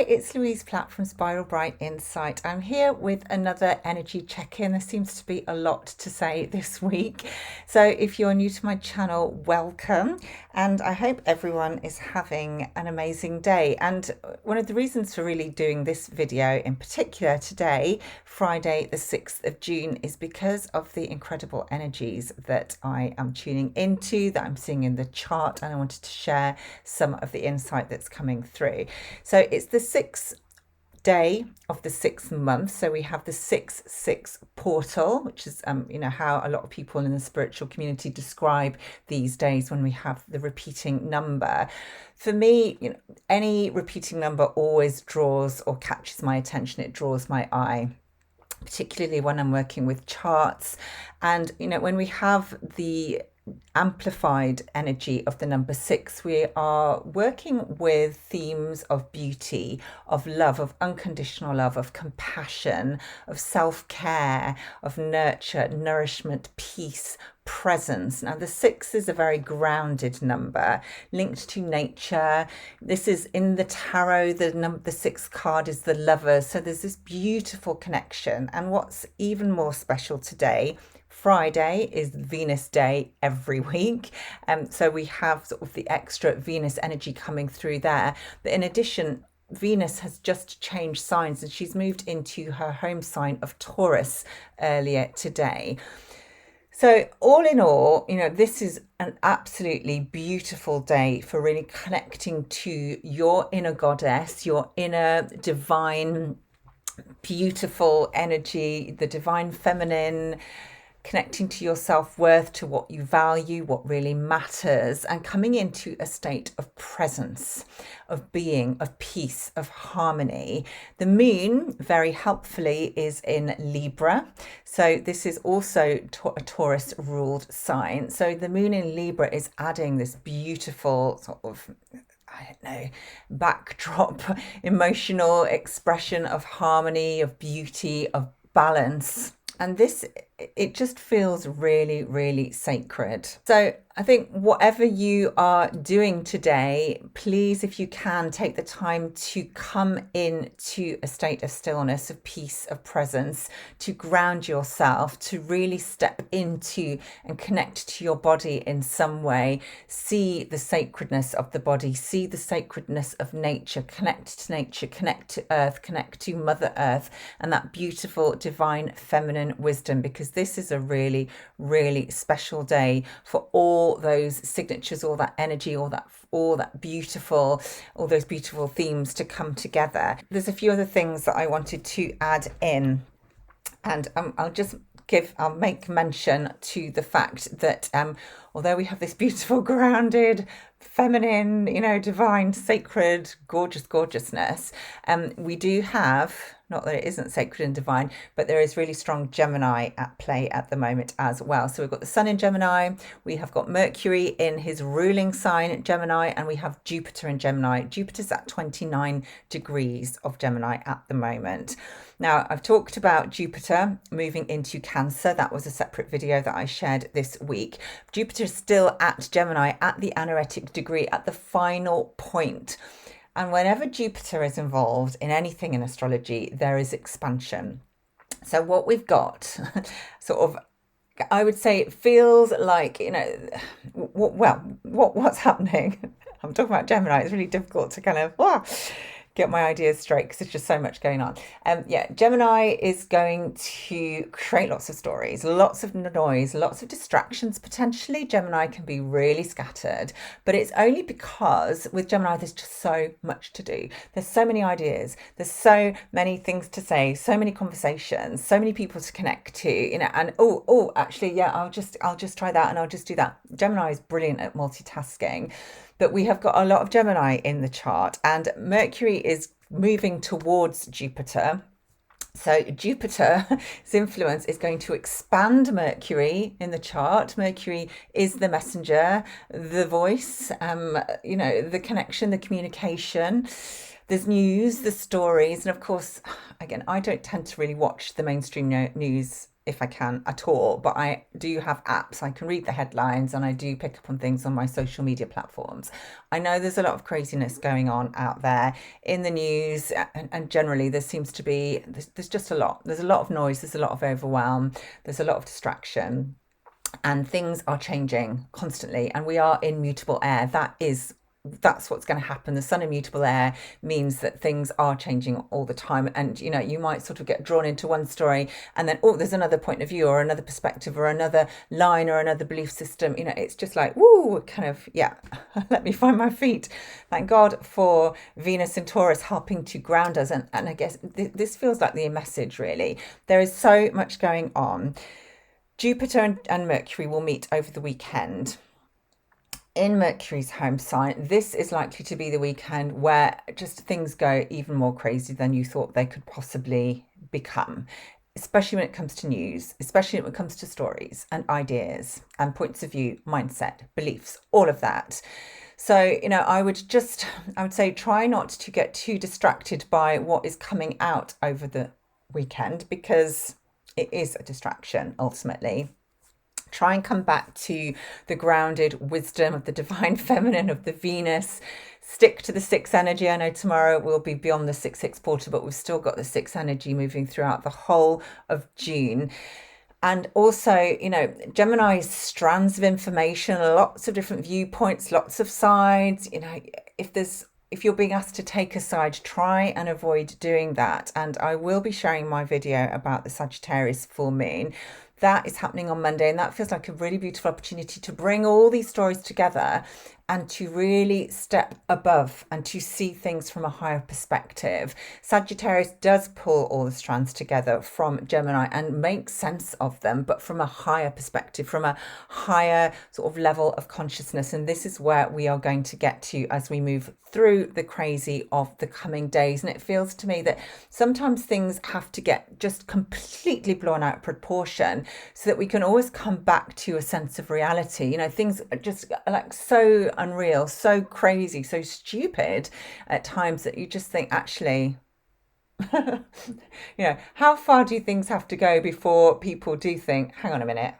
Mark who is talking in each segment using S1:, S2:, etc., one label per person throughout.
S1: it's Louise Platt from Spiral Bright Insight. I'm here with another energy check-in. There seems to be a lot to say this week. So if you're new to my channel, welcome. And I hope everyone is having an amazing day. And one of the reasons for really doing this video in particular today, Friday the 6th of June, is because of the incredible energies that I am tuning into, that I'm seeing in the chart, and I wanted to share some of the insight that's coming through. So it's the 6th day of the 6th month. So we have the 6-6 portal, which is, how a lot of people in the spiritual community describe these days when we have the repeating number. For me, any repeating number always draws or catches my attention. It draws my eye, particularly when I'm working with charts. And, when we have the amplified energy of the number 6, we are working with themes of beauty, of love, of unconditional love, of compassion, of self-care, of nurture, nourishment, peace, presence. Now the 6 is a very grounded number linked to nature. This is in the tarot, the 6th card is the Lovers, so there's this beautiful connection. And what's even more special today, Friday, is Venus Day every week. So we have sort of the extra Venus energy coming through there. But in addition, Venus has just changed signs and she's moved into her home sign of Taurus earlier today. So all in all, this is an absolutely beautiful day for really connecting to your inner goddess, your inner divine, beautiful energy, the divine feminine, connecting to your self-worth, to what you value, what really matters, and coming into a state of presence, of being, of peace, of harmony. The moon, very helpfully, is in Libra. So this is also a Taurus ruled sign. So the moon in Libra is adding this beautiful sort of, backdrop, emotional expression of harmony, of beauty, of balance. And this, it just feels really, really sacred. So I think whatever you are doing today, please, if you can, take the time to come into a state of stillness, of peace, of presence, to ground yourself, to really step into and connect to your body in some way. See the sacredness of the body, see the sacredness of nature, connect to earth, connect to Mother Earth and that beautiful divine feminine wisdom, because this is a really, really special day for all those signatures, all that energy, all those beautiful themes to come together. There's a few other things that I wanted to add in, and I'll make mention to the fact that although we have this beautiful grounded feminine, divine, sacred, gorgeousness, we do have, not that it isn't sacred and divine, but there is really strong Gemini at play at the moment as well. So we've got the Sun in Gemini, we have got Mercury in his ruling sign, Gemini, and we have Jupiter in Gemini. Jupiter's at 29 degrees of Gemini at the moment. Now, I've talked about Jupiter moving into Cancer. That was a separate video that I shared this week. Jupiter is still at Gemini at the anaretic degree, at the final point. And whenever Jupiter is involved in anything in astrology, there is expansion. So what we've got, sort of, I would say it feels like, what's happening? I'm talking about Gemini. It's really difficult to kind of get my ideas straight because there's just so much going on. Gemini is going to create lots of stories, lots of noise, lots of distractions. Potentially Gemini can be really scattered, but it's only because with Gemini there's just so much to do. There's so many ideas, there's so many things to say, so many conversations, so many people to connect to, and I'll just try that and I'll just do that. Gemini is brilliant at multitasking. But we have got a lot of Gemini in the chart, and Mercury is moving towards Jupiter. So Jupiter's influence is going to expand Mercury in the chart. Mercury is the messenger, the voice, the connection, the communication. There's news, the stories, and of course, again, I don't tend to really watch the mainstream news if I can at all, but I do have apps. I can read the headlines and I do pick up on things on my social media platforms. I know there's a lot of craziness going on out there in the news, and generally there seems to be, there's just a lot. There's a lot of noise, there's a lot of overwhelm, there's a lot of distraction, and things are changing constantly, and we are in mutable air. That's what's going to happen. The sun in mutable air means that things are changing all the time, and you might sort of get drawn into one story and then, oh, there's another point of view or another perspective or another line or another belief system. It's just like, woo, kind of, yeah. Let me find my feet. Thank God for Venus and Taurus helping to ground us, and I guess this feels like the message, really. There is so much going on. Jupiter and Mercury will meet over the weekend in Mercury's home sign. This is likely to be the weekend where just things go even more crazy than you thought they could possibly become, especially when it comes to news, especially when it comes to stories and ideas and points of view, mindset, beliefs, all of that. So, I would say try not to get too distracted by what is coming out over the weekend, because it is a distraction ultimately. Try and come back to the grounded wisdom of the divine feminine, of the Venus. Stick to the six energy. I know tomorrow we'll be beyond the 6-6 portal, but we've still got the six energy moving throughout the whole of June. And also, Gemini's strands of information, lots of different viewpoints, lots of sides. If you're being asked to take a side, try and avoid doing that. And I will be sharing my video about the Sagittarius full moon. That is happening on Monday, and that feels like a really beautiful opportunity to bring all these stories together and to really step above and to see things from a higher perspective. Sagittarius does pull all the strands together from Gemini and make sense of them, but from a higher perspective, from a higher sort of level of consciousness. And this is where we are going to get to as we move through the crazy of the coming days. And it feels to me that sometimes things have to get just completely blown out of proportion so that we can always come back to a sense of reality. Things are just like so unreal, so crazy, so stupid at times that you just think, actually, how far do things have to go before people do think, hang on a minute,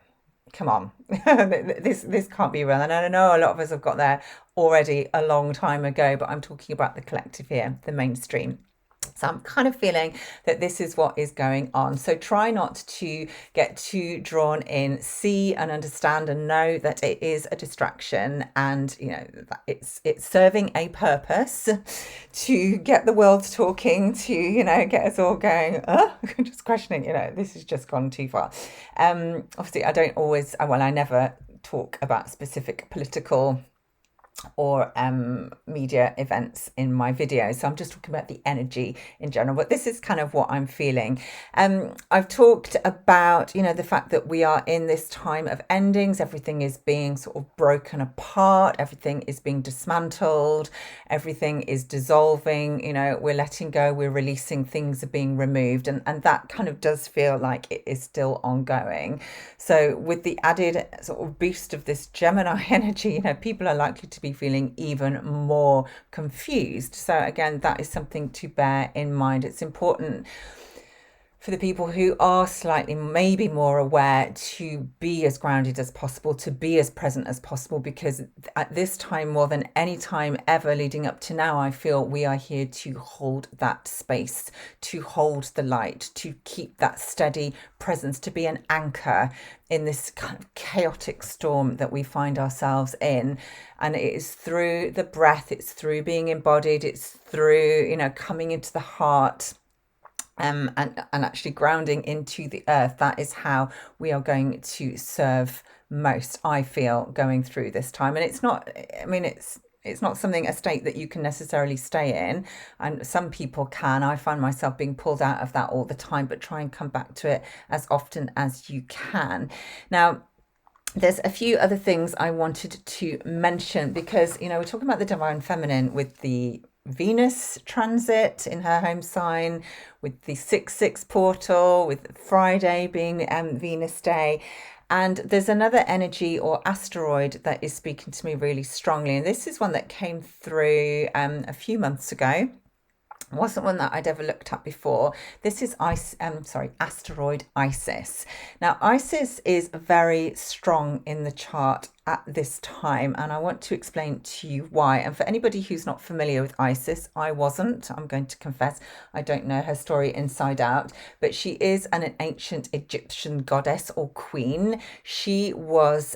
S1: come on, this can't be real? And I know a lot of us have got there already a long time ago, but I'm talking about the collective here, the mainstream. So I'm kind of feeling that this is what is going on. So try not to get too drawn in. See and understand and know that it is a distraction, and that it's serving a purpose to get the world talking, to get us all going, just questioning, this has just gone too far. Obviously I never talk about specific political or media events in my videos, so I'm just talking about the energy in general, but this is kind of what I'm feeling. I've talked about the fact that we are in this time of endings. Everything is being sort of broken apart, everything is being dismantled, everything is dissolving. We're letting go, we're releasing, things are being removed, and that kind of does feel like it is still ongoing. So with the added sort of boost of this Gemini energy, people are likely to be feeling even more confused. So again, that is something to bear in mind. It's important for the people who are slightly maybe more aware to be as grounded as possible, to be as present as possible, because at this time, more than any time ever leading up to now, I feel we are here to hold that space, to hold the light, to keep that steady presence, to be an anchor in this kind of chaotic storm that we find ourselves in. And it is through the breath, it's through being embodied, it's through, coming into the heart, and actually grounding into the earth. That is how we are going to serve most, I feel, going through this time. And it's not something, a state that you can necessarily stay in, and some people can. I find myself being pulled out of that all the time, but try and come back to it as often as you can. Now, there's a few other things I wanted to mention, because we're talking about the divine feminine with the Venus transit in her home sign, with the 6-6 portal, with Friday being Venus Day. And there's another energy or asteroid that is speaking to me really strongly. And this is one that came through a few months ago. Wasn't one that I'd ever looked at before. This is asteroid Isis. Now, Isis is very strong in the chart at this time, and I want to explain to you why. And for anybody who's not familiar with Isis, I wasn't. I'm going to confess I don't know her story inside out, but she is an ancient Egyptian goddess or queen. She was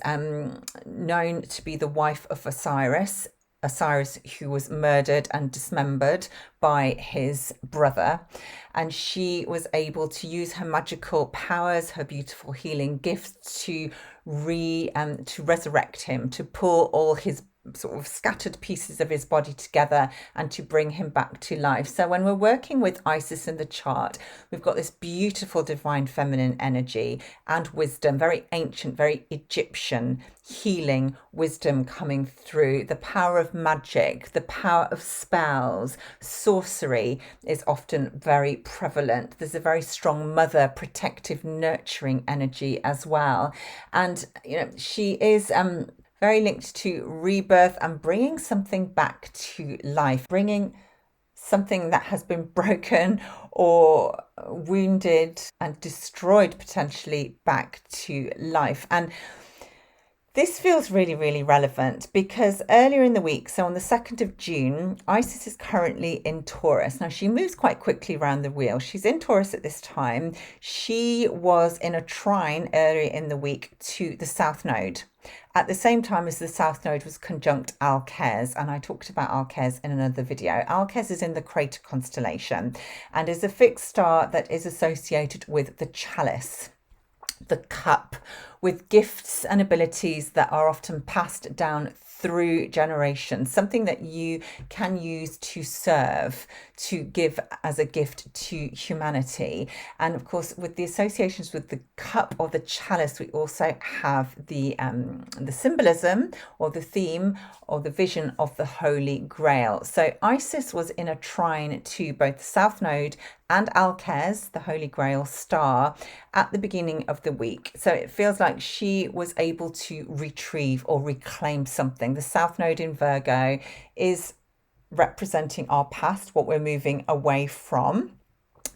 S1: known to be the wife of Osiris, who was murdered and dismembered by his brother. And she was able to use her magical powers, her beautiful healing gifts to resurrect him, to pull all his sort of scattered pieces of his body together and to bring him back to life. So when we're working with Isis in the chart, we've got this beautiful divine feminine energy and wisdom, very ancient, very Egyptian healing wisdom coming through. The power of magic, the power of spells, sorcery is often very prevalent. There's a very strong mother, protective, nurturing energy as well. And, she is very linked to rebirth and bringing something back to life, bringing something that has been broken or wounded and destroyed potentially back to life. And this feels really, really relevant because earlier in the week, so on the 2nd of June, Isis is currently in Taurus. Now, she moves quite quickly around the wheel. She's in Taurus at this time. She was in a trine earlier in the week to the South Node at the same time as the South Node was conjunct Alkes, and I talked about Alkes in another video. Alkes is in the Crater constellation and is a fixed star that is associated with the chalice, the cup, with gifts and abilities that are often passed down through generations, something that you can use to serve, to give as a gift to humanity. And of course, with the associations with the cup or the chalice, we also have the symbolism or the theme or the vision of the Holy Grail. So Isis was in a trine to both the South Node and Alkes, the Holy Grail star, at the beginning of the week. So it feels like she was able to retrieve or reclaim something. The South Node in Virgo is representing our past, what we're moving away from,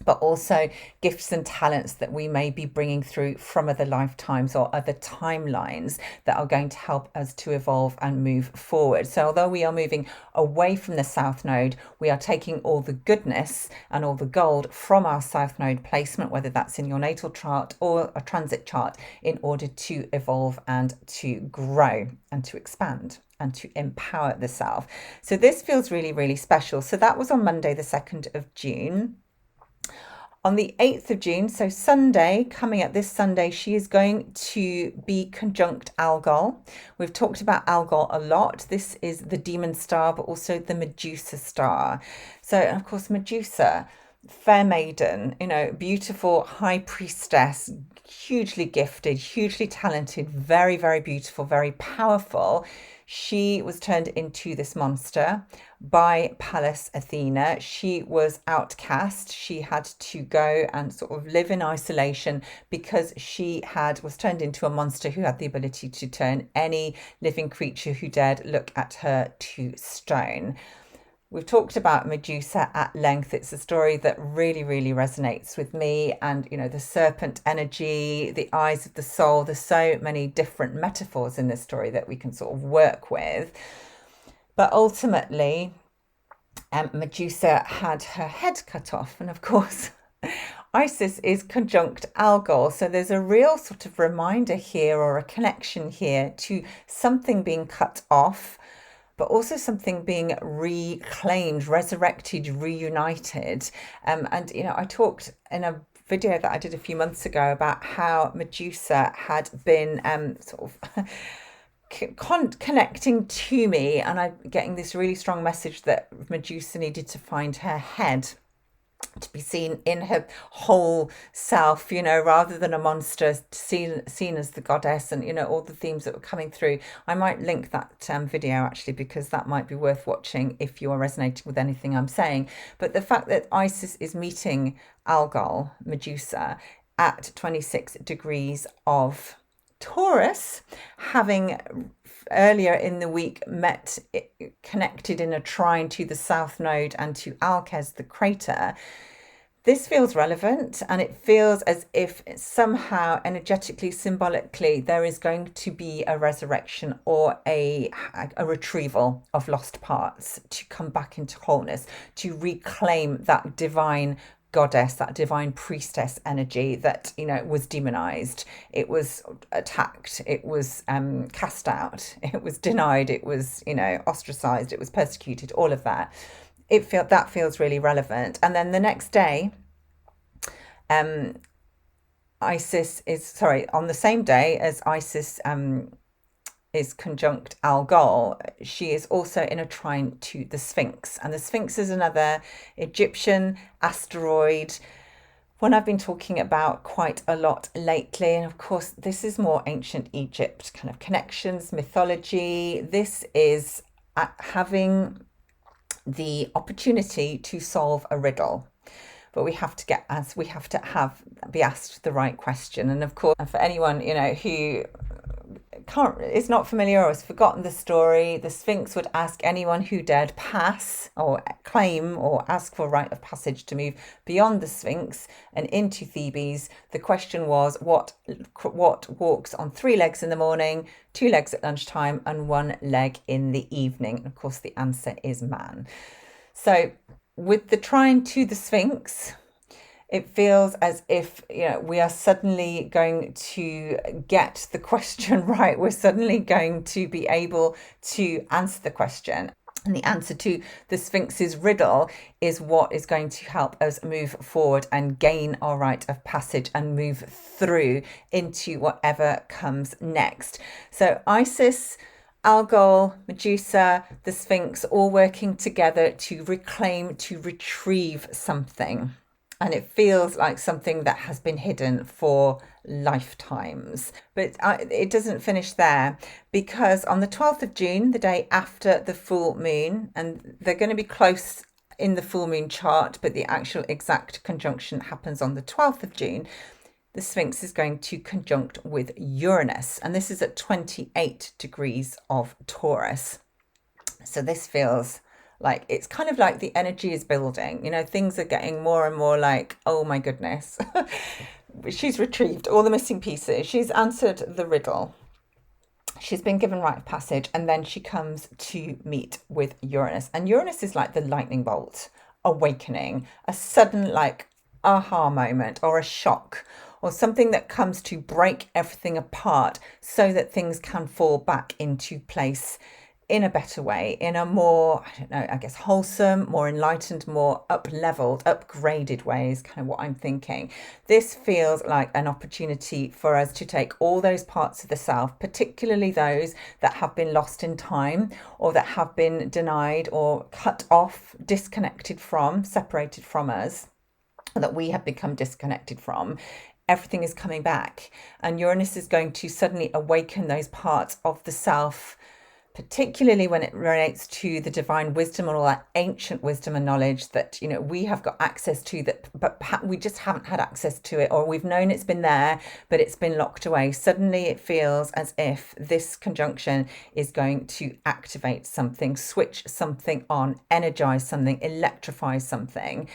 S1: but also gifts and talents that we may be bringing through from other lifetimes or other timelines that are going to help us to evolve and move forward. So although we are moving away from the South Node, we are taking all the goodness and all the gold from our South Node placement, whether that's in your natal chart or a transit chart, in order to evolve and to grow and to expand and to empower the self. So this feels really, really special. So that was on Monday, the 2nd of June. On the 8th of June, so Sunday, coming up this Sunday, she is going to be conjunct Algol. We've talked about Algol a lot. This is the demon star, but also the Medusa star. So, of course, Medusa, fair maiden, beautiful high priestess, hugely gifted, hugely talented, very, very beautiful, very powerful. She was turned into this monster by Pallas Athena. She was outcast. She had to go and sort of live in isolation because she was turned into a monster who had the ability to turn any living creature who dared look at her to stone. We've talked about Medusa at length. It's a story that really, really resonates with me. And, the serpent energy, the eyes of the soul, there's so many different metaphors in this story that we can sort of work with. But ultimately, Medusa had her head cut off. And of course, Isis is conjunct Algol. So there's a real sort of reminder here or a connection here to something being cut off, but also something being reclaimed, resurrected, reunited. I talked in a video that I did a few months ago about how Medusa had been sort of connecting to me, and I'm getting this really strong message that Medusa needed to find her head to be seen in her whole self, rather than a monster, seen as the goddess, and all the themes that were coming through. I might link that video actually, because that might be worth watching if you are resonating with anything I'm saying. But the fact that Isis is meeting Algol, Medusa, at 26 degrees of Taurus, having earlier in the week connected in a trine to the South Node and to Alkes, the crater. This feels relevant, and it feels as if somehow energetically, symbolically, there is going to be a resurrection or a retrieval of lost parts to come back into wholeness, to reclaim that divine goddess, that divine priestess energy that, was demonized, it was attacked, it was cast out, it was denied, it was, ostracized, it was persecuted, all of that. That feels really relevant. And then the next day, Isis is, sorry, on the same day as Isis is conjunct Algol, she is also in a trine to the Sphinx. And the Sphinx is another Egyptian asteroid, one I've been talking about quite a lot lately. And of course, this is more ancient Egypt kind of connections, mythology. This is having the opportunity to solve a riddle, but we have to be asked the right question. And of course, for anyone who is not familiar or has forgotten the story, the Sphinx would ask anyone who dared pass or claim or ask for right of passage to move beyond the Sphinx and into Thebes. The question was, what walks on 3 legs in the morning, 2 legs at lunchtime, and 1 leg in the evening? And of course, the answer is man. So with the trine to the Sphinx, it feels as if we are suddenly going to get the question right. We're suddenly going to be able to answer the question. And the answer to the Sphinx's riddle is what is going to help us move forward and gain our rite of passage and move through into whatever comes next. So Isis, Algol, Medusa, the Sphinx, all working together to reclaim, to retrieve something. And it feels like something that has been hidden for lifetimes. But it doesn't finish there, because on the 12th of June, the day after the full moon, and they're going to be close in the full moon chart, but the actual exact conjunction happens on the 12th of June, the Sphinx is going to conjunct with Uranus. And this is at 28 degrees of Taurus. So this feels like it's kind of like the energy is building. Things are getting more and more like, oh my goodness. She's retrieved all the missing pieces. She's answered the riddle. She's been given rite of passage, and then she comes to meet with Uranus. And Uranus is like the lightning bolt, awakening, a sudden like aha moment or a shock or something that comes to break everything apart so that things can fall back into place in a better way, in a more, wholesome, more enlightened, more up-leveled, upgraded way is kind of what I'm thinking. This feels like an opportunity for us to take all those parts of the self, particularly those that have been lost in time or that have been denied or cut off, disconnected from, separated from us, that we have become disconnected from. Everything is coming back, and Uranus is going to suddenly awaken those parts of the self, particularly when it relates to the divine wisdom and all that ancient wisdom and knowledge that we have got access to, that but we just haven't had access to it, or we've known it's been there but it's been locked away. Suddenly it feels as if this conjunction is going to activate something, switch something on, energize something, electrify something.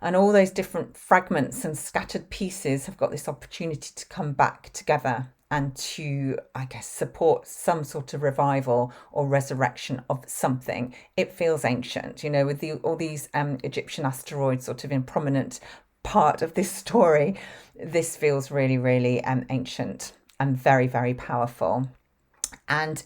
S1: And all those different fragments and scattered pieces have got this opportunity to come back together and to, support some sort of revival or resurrection of something. It feels ancient, with all these Egyptian asteroids sort of in prominent part of this story. This feels really, really ancient and very, very powerful. And,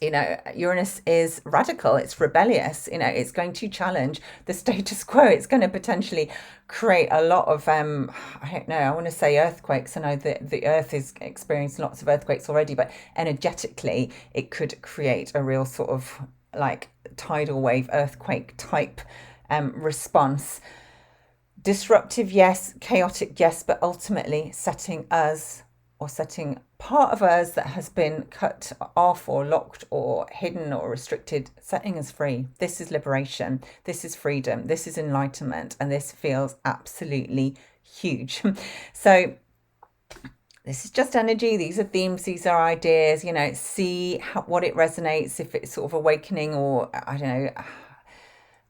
S1: Uranus is radical, it's rebellious, it's going to challenge the status quo. It's going to potentially create a lot of, I want to say earthquakes. I know that the Earth is experiencing lots of earthquakes already, but energetically, it could create a real sort of like tidal wave, earthquake type response. Disruptive, yes. Chaotic, yes. But ultimately setting part of us that has been cut off or locked or hidden or restricted, setting us free. This is liberation. This is freedom. This is enlightenment. And this feels absolutely huge. So this is just energy. These are themes. These are ideas. See what it resonates. If it's sort of awakening, or I don't know,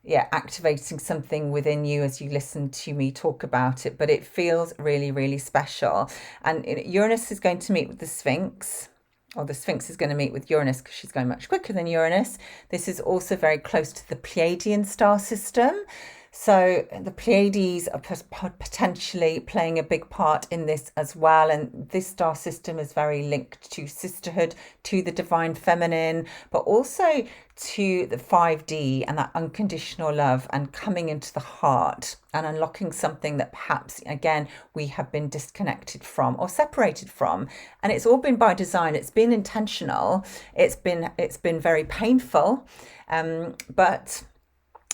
S1: yeah, activating something within you as you listen to me talk about it. But it feels really, really special. And Uranus is going to meet with the Sphinx. Or the Sphinx is going to meet with Uranus because she's going much quicker than Uranus. This is also very close to the Pleiadian star system. So the Pleiades are potentially playing a big part in this as well. And this star system is very linked to sisterhood, to the divine feminine, but also to the 5D and that unconditional love and coming into the heart and unlocking something that perhaps, again, we have been disconnected from or separated from. And it's all been by design. It's been intentional. It's been very painful, but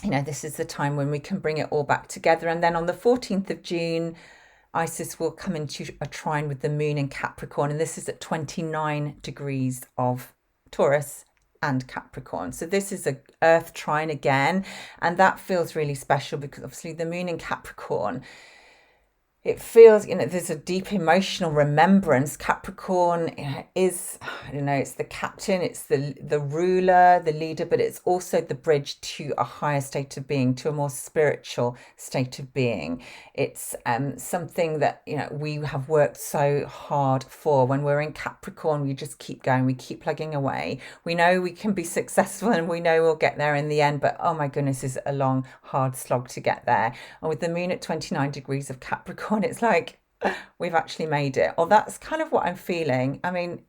S1: this is the time when we can bring it all back together. And then on the 14th of June, Isis will come into a trine with the moon in Capricorn. And this is at 29 degrees of Taurus and Capricorn. So this is a Earth trine again. And that feels really special because obviously the moon in Capricorn, it feels, there's a deep emotional remembrance. Capricorn is, I don't know, it's the captain, it's the ruler, the leader, but it's also the bridge to a higher state of being, to a more spiritual state of being. It's something that, we have worked so hard for. When we're in Capricorn, we just keep going, we keep plugging away. We know we can be successful and we know we'll get there in the end, but oh my goodness, is a long, hard slog to get there. And with the moon at 29 degrees of Capricorn, it's like we've actually made it. Or that's kind of what I'm feeling. I mean,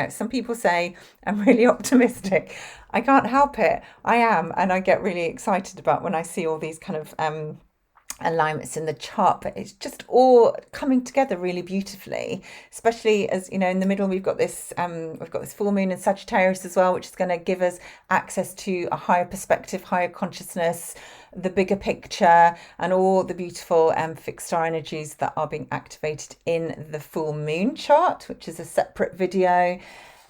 S1: some people say I'm really optimistic. I can't help it. I am. And I get really excited about when I see all these kind of alignments in the chart, but it's just all coming together really beautifully, especially as in the middle we've got this full moon in Sagittarius as well, which is going to give us access to a higher perspective, higher consciousness, the bigger picture, and all the beautiful fixed star energies that are being activated in the full moon chart, which is a separate video.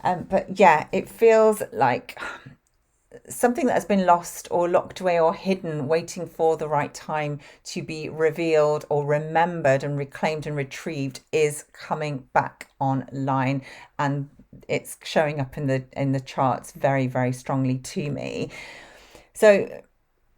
S1: But yeah, it feels like something that has been lost or locked away or hidden, waiting for the right time to be revealed or remembered and reclaimed and retrieved, is coming back online, and it's showing up in the charts very, very strongly to me. So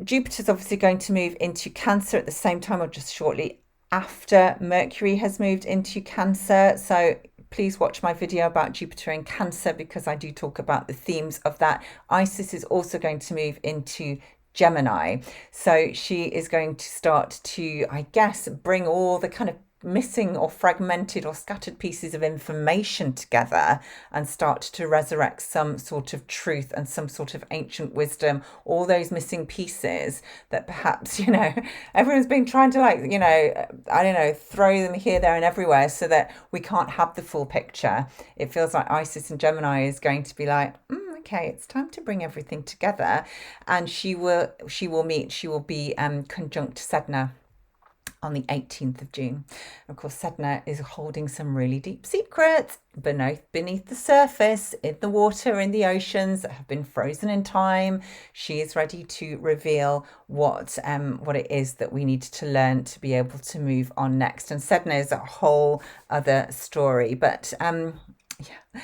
S1: Jupiter's obviously going to move into Cancer at the same time, or just shortly after Mercury has moved into Cancer. So please watch my video about Jupiter in Cancer because I do talk about the themes of that. Isis is also going to move into Gemini. So she is going to start to, I guess, bring all the kind of missing or fragmented or scattered pieces of information together and start to resurrect some sort of truth and some sort of ancient wisdom, all those missing pieces that perhaps, everyone's been trying to I don't know, throw them here, there and everywhere so that we can't have the full picture. It feels like Isis and Gemini is going to be like, okay, it's time to bring everything together. And she will be conjunct Sedna on the 18th of June. Of course, Sedna is holding some really deep secrets beneath the surface, in the water, in the oceans that have been frozen in time. She is ready to reveal what it is that we need to learn to be able to move on next. And Sedna is a whole other story. But yeah,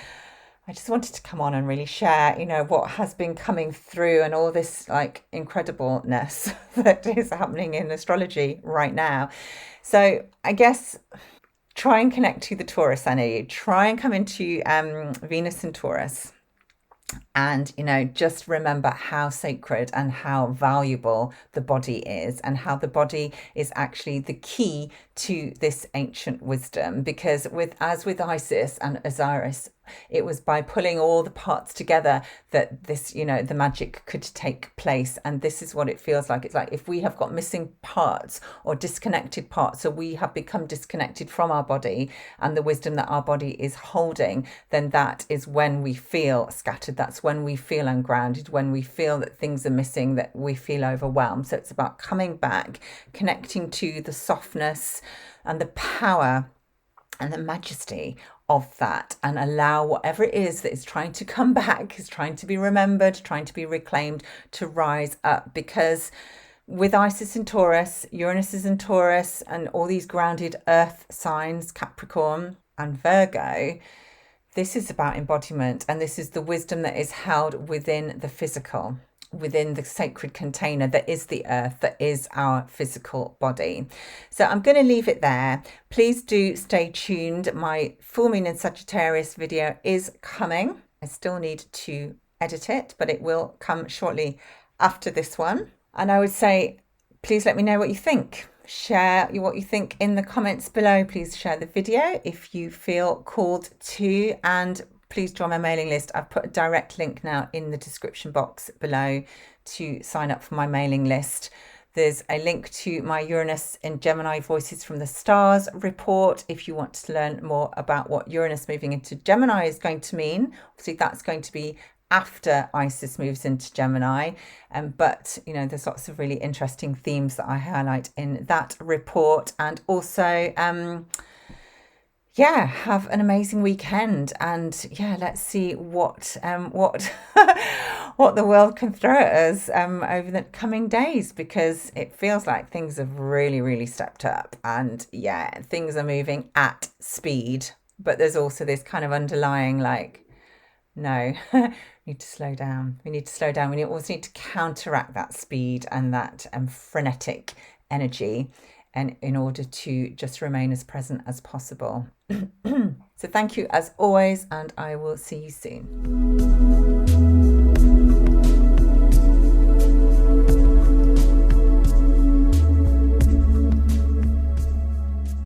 S1: I just wanted to come on and really share, what has been coming through and all this incredibleness that is happening in astrology right now. So I guess try and connect to the Taurus energy, try and come into Venus and Taurus. And, just remember how sacred and how valuable the body is, and how the body is actually the key to this ancient wisdom. Because as with Isis and Osiris, it was by pulling all the parts together that this, the magic could take place. And this is what it feels like. It's like if we have got missing parts or disconnected parts, so we have become disconnected from our body and the wisdom that our body is holding, then that is when we feel scattered. That's when we feel ungrounded, when we feel that things are missing, that we feel overwhelmed. So it's about coming back, connecting to the softness and the power and the majesty of that, and allow whatever it is that is trying to come back, is trying to be remembered, trying to be reclaimed, to rise up. Because with Isis in Taurus, Uranus is in Taurus, and all these grounded earth signs, Capricorn, and Virgo, this is about embodiment, and this is the wisdom that is held within the physical, within the sacred container that is the earth, that is our physical body. So I'm going to leave it there. Please do stay tuned. My full moon in Sagittarius video is coming. I still need to edit it, but it will come shortly after this one. And I would say, please let me know what you think. Share what you think in the comments below. Please share the video if you feel called to, and please join my mailing list. I've put a direct link now in the description box below to sign up for my mailing list. There's a link to my Uranus in Gemini Voices from the Stars report if you want to learn more about what Uranus moving into Gemini is going to mean. Obviously, that's going to be after Isis moves into Gemini, but you know, there's lots of really interesting themes that I highlight in that report. And also yeah, have an amazing weekend, and yeah, let's see what what the world can throw at us over the coming days, because it feels like things have really stepped up, and yeah, things are moving at speed, but there's also this kind of underlying like, no, we need to slow down. We need to slow down. We also need to counteract that speed and that frenetic energy, and in order to just remain as present as possible. So thank you as always, and I will see you soon.